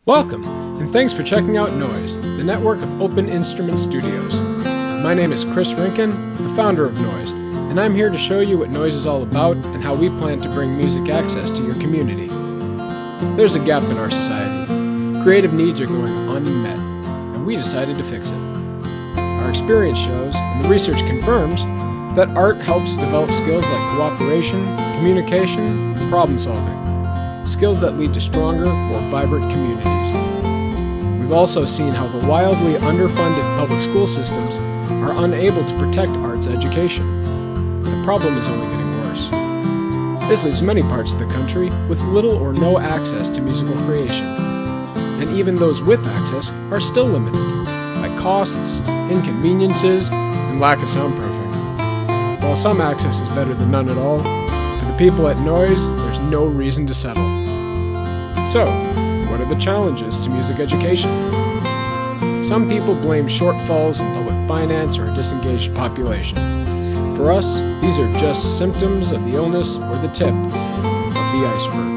Welcome, and thanks for checking out Nois, the network of open instrument studios. My name is Chris Rinkin, the founder of Nois, and I'm here to show you what Nois is all about and how we plan to bring music access to your community. There's a gap in our society. Creative needs are going unmet, and we decided to fix it. Our experience shows, and the research confirms, that art helps develop skills like cooperation, communication, and problem solving. Skills that lead to stronger, more vibrant communities. We've also seen how the wildly underfunded public school systems are unable to protect arts education. The problem is only getting worse. This leaves many parts of the country with little or no access to musical creation. And even those with access are still limited by costs, inconveniences, and lack of soundproofing. While some access is better than none at all, for the people at Nois, there's no reason to settle. So, what are the challenges to music education? Some people blame shortfalls in public finance or a disengaged population. For us, these are just symptoms of the illness or the tip of the iceberg.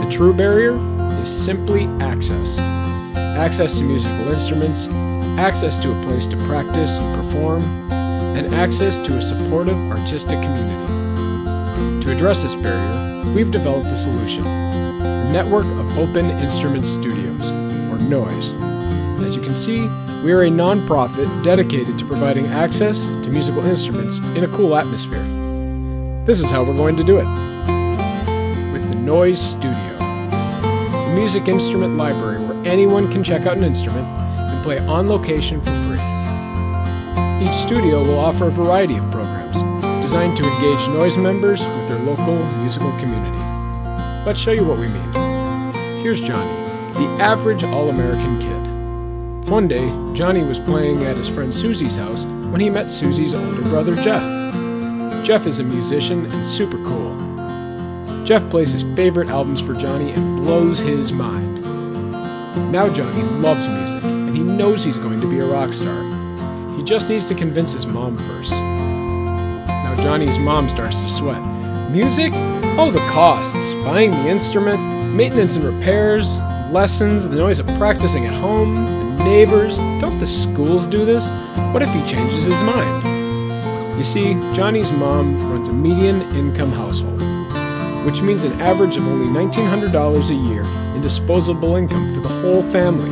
The true barrier is simply access. Access to musical instruments, access to a place to practice and perform, and access to a supportive artistic community. To address this barrier, we've developed a solution, the Network of Open Instrument Studios, or Nois. As you can see, we are a non-profit dedicated to providing access to musical instruments in a cool atmosphere. This is how we're going to do it. With the Nois Studio, a music instrument library where anyone can check out an instrument and play on location for free. Each studio will offer a variety of programs designed to engage Nois members with their local musical community. Let's show you what we mean. Here's Johnny, the average all-American kid. One day, Johnny was playing at his friend Susie's house when he met Susie's older brother, Jeff. Jeff is a musician and super cool. Jeff plays his favorite albums for Johnny and blows his mind. Now Johnny loves music, and he knows he's going to be a rock star. He just needs to convince his mom first. Now Johnny's mom starts to sweat. Music? Oh, the costs. Buying the instrument, maintenance and repairs, lessons, the noise of practicing at home, the neighbors. Don't the schools do this? What if he changes his mind? You see, Johnny's mom runs a median income household, which means an average of only $1,900 a year in disposable income for the whole family.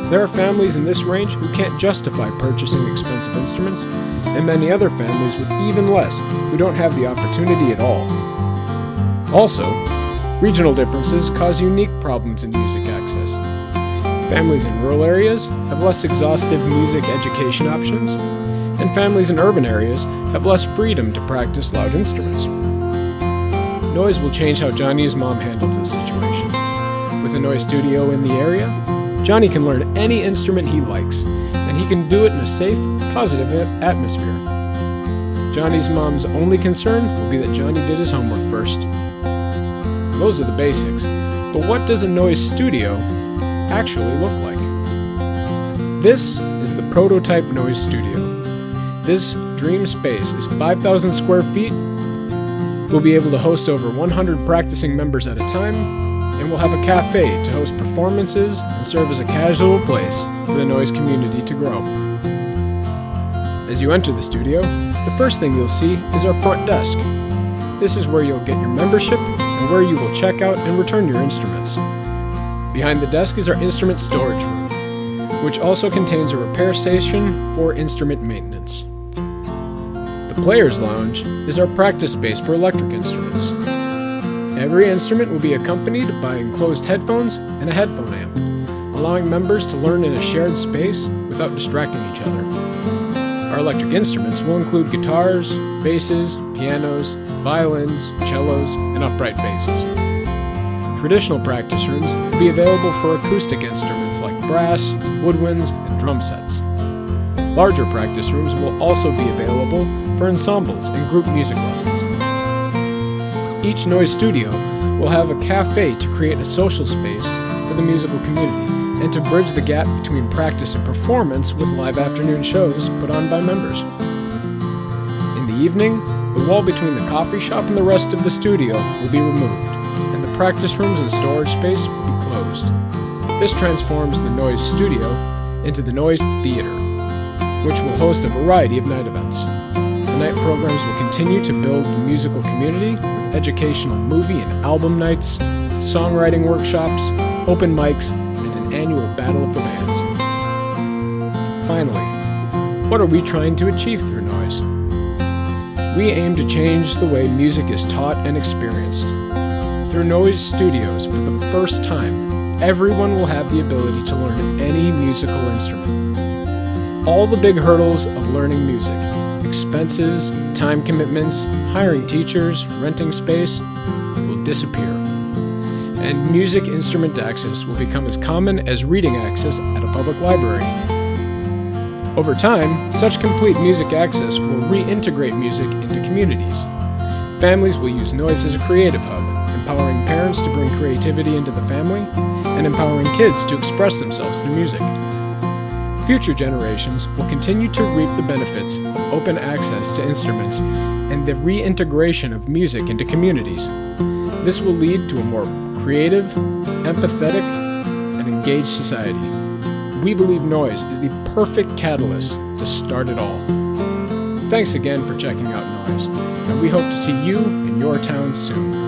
There are families in this range who can't justify purchasing expensive instruments, and many other families with even less who don't have the opportunity at all. Also, regional differences cause unique problems in music access. Families in rural areas have less exhaustive music education options, and families in urban areas have less freedom to practice loud instruments. Nois will change how Johnny's mom handles this situation. With a Nois studio in the area, Johnny can learn any instrument he likes, and he can do it in a safe, positive atmosphere. Johnny's mom's only concern will be that Johnny did his homework first. Those are the basics, but what does a Nois studio actually look like? This is the prototype Nois studio. This dream space is 5,000 square feet. We'll be able to host over 100 practicing members at a time, and we'll have a cafe to host performances and serve as a casual place for the Nois community to grow. As you enter the studio, the first thing you'll see is our front desk. This is where you'll get your membership and where you will check out and return your instruments. Behind the desk is our instrument storage room, which also contains a repair station for instrument maintenance. The Players Lounge is our practice space for electric instruments. Every instrument will be accompanied by enclosed headphones and a headphone amp, allowing members to learn in a shared space without distracting each other. Our electric instruments will include guitars, basses, pianos, violins, cellos, and upright basses. Traditional practice rooms will be available for acoustic instruments like brass, woodwinds, and drum sets. Larger practice rooms will also be available for ensembles and group music lessons. Each Nois studio will have a cafe to create a social space for the musical community and to bridge the gap between practice and performance with live afternoon shows put on by members. In the evening, the wall between the coffee shop and the rest of the studio will be removed, and the practice rooms and storage space will be closed. This transforms the Nois Studio into the Nois Theater, which will host a variety of night events. The night programs will continue to build the musical community with educational movie and album nights, songwriting workshops, open mics, and an annual Battle of the Bands. Finally, what are we trying to achieve through Nois? We aim to change the way music is taught and experienced. Through Nois Studios, for the first time, everyone will have the ability to learn any musical instrument. All the big hurdles of learning music, expenses, time commitments, hiring teachers, renting space, will disappear. And music instrument access will become as common as reading access at a public library. Over time, such complete music access will reintegrate music into communities. Families will use Nois as a creative hub, empowering parents to bring creativity into the family, and empowering kids to express themselves through music. Future generations will continue to reap the benefits of open access to instruments and the reintegration of music into communities. This will lead to a more creative, empathetic, and engaged society. We believe Nois is the perfect catalyst to start it all. Thanks again for checking out Nois, and we hope to see you in your town soon.